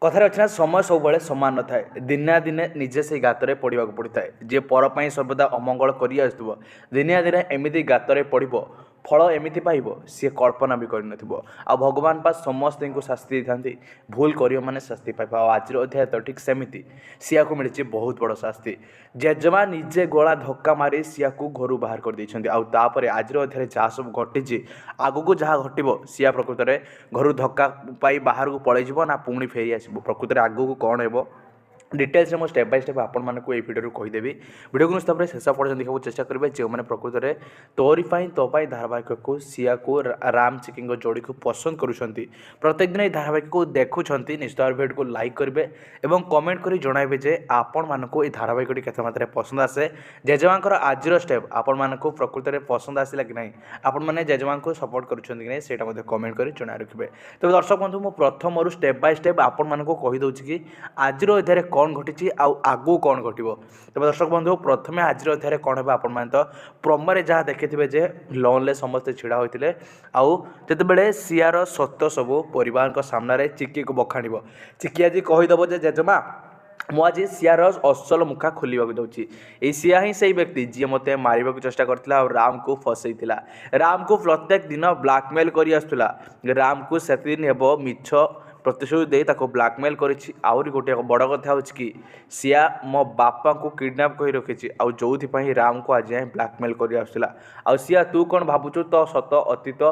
कथार अच्छे ना समय सब सामान न थाए दिना दिने निजे से गातर पड़ा पड़ता है जी पर सर्वदा अमंगल कर दिने दिने एमती गातर पड़ फल एमती पाइब सी कल्पना भी कर भगवान पा समस्त को शास्ति था भूल कर मैंने शास्ति पाइब आज अध्याय तो ठीक सेमती सिया को मिली बहुत बड़ शास्ति जेजेमा निजे गला धक्का मारी सिया को घर बाहर कर देपर आज अध्याय जहाँ सब घटी आग को जहाँ घटव सिया प्रकृत में घर धक्का पाई बाहर को पलैज ना पुणी फेरी आस प्रकृत में आगू कौन हो डिटेल्स में स्टेप बाय स्टेप आपण मानक ये भिडियो कहीदेवी भिडियो को तापर शेष पर्यटन देखा चेष्टा करेंगे जो मैंने प्रकृत में तोरी तो धारावाहिक को सिया को राम चिकी जोड़ी को पसंद करुँच प्रत्येक दिन ये धारावाहिक को देखुं निश्चित भाव भिडियो को लाइक करेंगे और कमेंट कर जनइबे जे आपण मानक ये धारावाहिक केते मात्रा पसंद आसे जेजेमा आज स्टेप आपण मानक प्रकृत में पसंद आसला कि नहीं आपण मैंने जेजेमा को सपोर्ट करें कमेंट कर जन रखिए। तो दर्शक बंधु मु प्रथम स्टेप बाय स्टेप आपण मानक कहीदे कि आज अध्याय कौन घटी आगू कौन घटो। तेज दर्शक बंधु प्रथम आज अध्याय कौन है आपण मैंने तो प्रमोरे जहाँ देखिथे जे लॉन समस्ते छिड़ा होते आते सियार सत्य सबू परिवार सामने चिकी को बखाण चिकी आज कहीदेव जे जेजेमा मु आज सियार असल मुखा खोलने जाऊँगी ये सिया ही सही व्यक्ति जी मत मार चेष्टा करता और राम को फसई राम को प्रत्येक दिन ब्लैकमेल कर आसला राम को से दिन हे मिछ प्रतिशोध दे ब्लैकमेल करी गोटे बड़ कथा हो कि सिया मो बापा को किडनैप कर रखी जो राम को आज ब्लैकमेल कर आसला आ सिया तू कौन भावुचु तो सत अतीत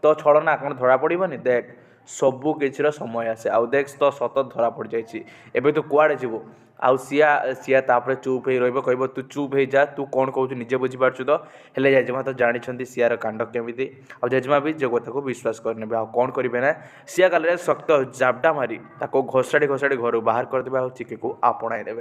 तो छड़ना कौन धरा पड़ोनी देख सबू किसी समय आसे आउ देख तो सत धरा पड़ जाए तू कुआड़े जीव आउ सिया सिया तापर चुप हो रही तू चुप हो जा तू कौन कहू निजे बुझीपार तो हेले जेजेमा तो जानते सियार कांड केमी आ जेजेमा भी जो कथा को विश्वास करने आ कौन करेंगे ना सिया काल शक्त जाबडा मारी घोषाड़ी घर बाहर करदे चिकी को आपणाई देवे।